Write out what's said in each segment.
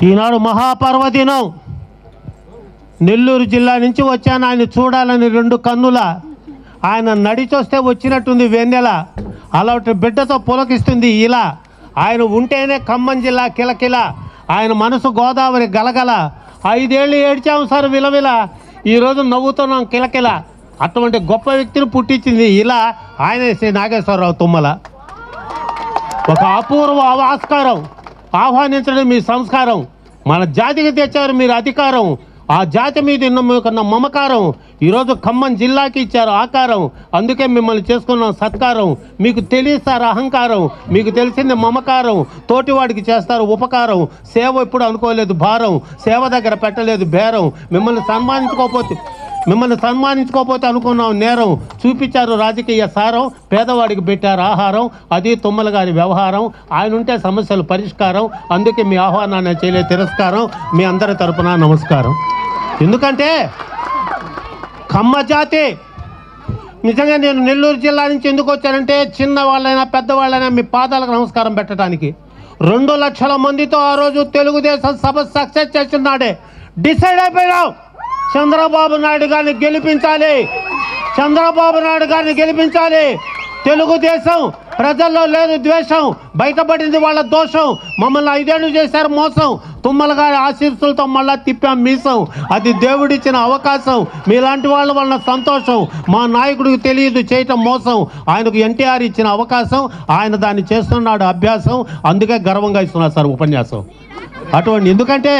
ఈనాడు మహాపర్వదినం. నెల్లూరు జిల్లా నుంచి వచ్చాను ఆయన చూడాలని రెండు కన్నుల. ఆయన నడిచొస్తే వచ్చినట్టుంది వెన్నెల, అలాంటి బిడ్డతో పులకిస్తుంది ఇలా. ఆయన ఉంటేనే ఖమ్మం జిల్లా కిలకిల, ఆయన మనసు గోదావరి గలగల. 5 ఏళ్ళు ఏడ్చాము సార్ విలవిల, ఈరోజు నవ్వుతున్నాం కిలకిల. అటువంటి గొప్ప వ్యక్తిని పుట్టించింది ఇలా ఆయన శ్రీ నాగేశ్వరరావు తుమ్మల. ఒక అపూర్వ ఆస్కారం, ఆహ్వానించడం మీ సంస్కారం. మన జాతికి తెచ్చారు మీరు అధికారం, ఆ జాతి మీద ఉన్న మమకారం ఈరోజు ఖమ్మం జిల్లాకి ఇచ్చారు ఆకారం. అందుకే మిమ్మల్ని చేసుకున్నాం సత్కారం. మీకు తెలియస్తారు అహంకారం, మీకు తెలిసింది మమకారం. తోటివాడికి చేస్తారు ఉపకారం, సేవ ఎప్పుడు అనుకోలేదు భారం, సేవ దగ్గర పెట్టలేదు బేరం. మిమ్మల్ని సన్మానించుకోకపోతే అనుకున్నాం నేరం. చూపించారు రాజకీయ సారం, పేదవాడికి పెట్టారు ఆహారం. అది తుమ్మల గారి వ్యవహారం. ఆయన ఉంటే సమస్యలు పరిష్కారం. అందుకే మీ ఆహ్వానాన్ని చేయలే తిరస్కారం. మీ అందరి తరపున నమస్కారం. ఎందుకంటే ఖమ్మ జాతి నిజంగా, నేను నెల్లూరు జిల్లా నుంచి ఎందుకు వచ్చానంటే చిన్నవాళ్ళైనా పెద్దవాళ్ళైనా మీ పాదాలకు నమస్కారం పెట్టడానికి. 2 లక్షల మందితో ఆ రోజు తెలుగుదేశం సభ సక్సెస్ చేస్తున్నాడే డిసైడ్ అయిపోయాం. చంద్రబాబు నాయుడు గారిని గెలిపించాలి, చంద్రబాబు నాయుడు గారిని గెలిపించాలి. తెలుగుదేశం ప్రజల్లో లేదు ద్వేషం, బయటపడింది వాళ్ళ దోషం. మమ్మల్ని 5 ఏళ్ళు చేశారు మోసం, తుమ్మల గారి ఆశీస్సులతో మళ్ళా తిప్పాం మీసం. అది దేవుడిచ్చిన అవకాశం, మీలాంటి వాళ్ళ వలన సంతోషం. మా నాయకుడికి తెలియదు చేయటం మోసం, ఆయనకు ఎన్టీఆర్ ఇచ్చిన అవకాశం, ఆయన దాన్ని చేస్తున్నాడు అభ్యాసం. అందుకే గర్వంగా ఇస్తున్నారు సార్ ఉపన్యాసం. అటువంటి ఎందుకంటే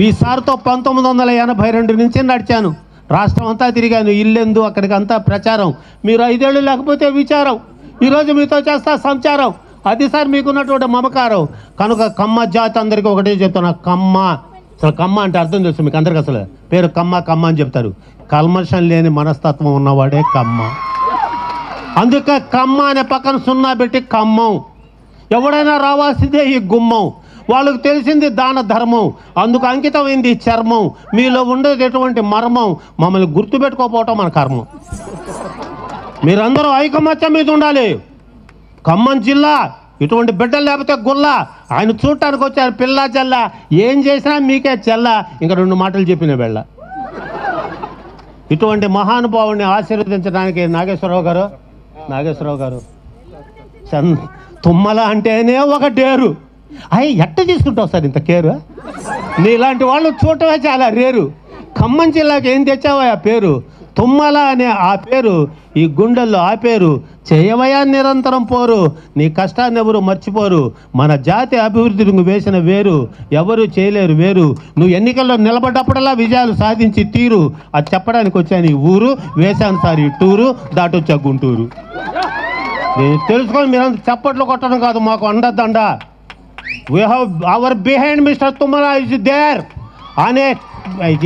ఈసారితో 1982 నుంచి నడిచాను, రాష్ట్రం అంతా తిరిగాను. ఇల్లెందు అక్కడికంతా ప్రచారం. మీరు 5 ఏళ్ళు లేకపోతే విచారం, ఈరోజు మీతో చేస్తా సంచారం. అది సార్ మీకున్నటువంటి మమకారం. కనుక కమ్మ జాతి అందరికీ ఒకటే చెప్తున్నా, కమ్మ. అసలు కమ్మ అంటే అర్థం తెలుసు మీకు అందరికీ. అసలు పేరు కమ్మ కమ్మ అని చెప్తారు. కల్మషం లేని మనస్తత్వం ఉన్నవాడే కమ్మ. అందుకే కమ్మ అనే పక్కన 0 పెట్టి ఖమ్మం. ఎవడైనా రావాల్సిందే ఈ గుమ్మం. వాళ్ళకు తెలిసింది దాన ధర్మం, అందుకు అంకితమైంది చర్మం. మీలో ఉండేది ఎటువంటి మర్మం, మమ్మల్ని గుర్తుపెట్టుకోకపోవటం మన కర్మం. మీరందరూ ఐకమత్యం మీద ఉండాలి. ఖమ్మం జిల్లా ఇటువంటి బిడ్డలు లేకపోతే గుల్ల. ఆయన చూడటానికి వచ్చారు పిల్ల జల్ల, ఏం చేసినా మీకే చెల్ల. ఇంకా 2 మాటలు చెప్పిన వెళ్ళ. ఇటువంటి మహానుభావుడిని ఆశీర్వదించడానికి నాగేశ్వరరావు గారు తుమ్మల అంటేనే ఒక డేరు. ఎట్ట తీసుకుంటావు సార్ ఇంత కేరు? నీలాంటి వాళ్ళు చూడటమే చాలా రేరు. ఖమ్మం జిల్లాకి ఏం తెచ్చావా ఆ పేరు? తుమ్మల అనే ఆ పేరు ఈ గుండెల్లో ఆ పేరు. చేయవయా నిరంతరం పోరు, నీ కష్టాన్ని ఎవరు మర్చిపోరు. మన జాతి అభివృద్ధిని నువ్వు వేసిన వేరు, ఎవరు చేయలేరు వేరు. నువ్వు ఎన్నికల్లో నిలబడ్డప్పుడల్లా విజయాలు సాధించి తీరు. అది చెప్పడానికి వచ్చాను ఈ ఊరు, వేశాను సార్ ఈ టూరు, దాటొచ్చా గుంటూరు. నేను తెలుసుకొని మీరంతా చప్పట్లు కొట్టడం కాదు, మాకు అండదండ. We have our behind Mr. Tummala is there అనే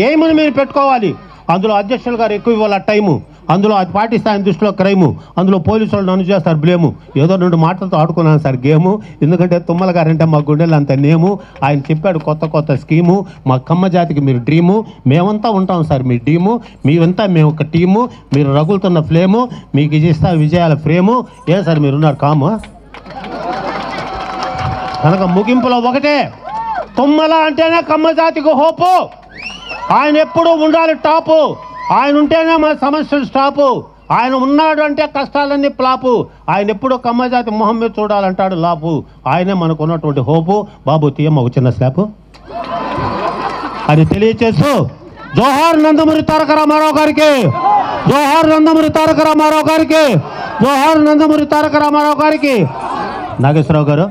ఏమని మీరు పెట్టుకోవాలి. అందులో అధ్యక్షులు గారు ఎక్కువ ఇవ్వాలి టైము, అందులో అది పాటిస్తాయని దృష్టిలో క్రైము, అందులో పోలీసు వాళ్ళు నన్ను చేస్తారు బ్లేము. ఏదో 2 మాటలతో ఆడుకున్నాను సార్ గేము. ఎందుకంటే తుమ్మల గారంటే మా గుండెలు అంత నేము. ఆయన చెప్పాడు కొత్త స్కీము, మా కమ్మ జాతికి మీరు డ్రీము, మేమంతా ఉంటాం సార్ మీ డ్రీము. మేమంతా మేము ఒక టీము, మీరు రగులుతున్న ఫ్లేము, మీకు ఇస్తా విజయాల ఫ్రేము. ఏ సార్ మీరున్నారు కాము. కనుక ముగింపులో ఒకటే, తుమ్మల అంటేనే కమ్మ జాతికి హోపు. ఆయన ఎప్పుడూ ఉండాలి టాపు, ఆయన ఉంటేనే మా సమస్యలు స్టాపు. ఆయన ఉన్నాడు అంటే కష్టాలన్నీ ప్లాపు. ఆయన ఎప్పుడూ కమ్మ జాతి మొహం మీద చూడాలంటాడు లాపు. ఆయనే మనకు ఉన్నటువంటి హోపు. బాబు తీయమ్మ ఒక చిన్న స్లాపు అది తెలియచేస్తూ, జోహార్ నందమూరి తారక రామారావు గారికి, జోహార్ నందమూరి తారక రామారావు గారికి, జోహార్ నందమూరి తారక రామారావు గారికి. నాగేశ్వరరావు గారు.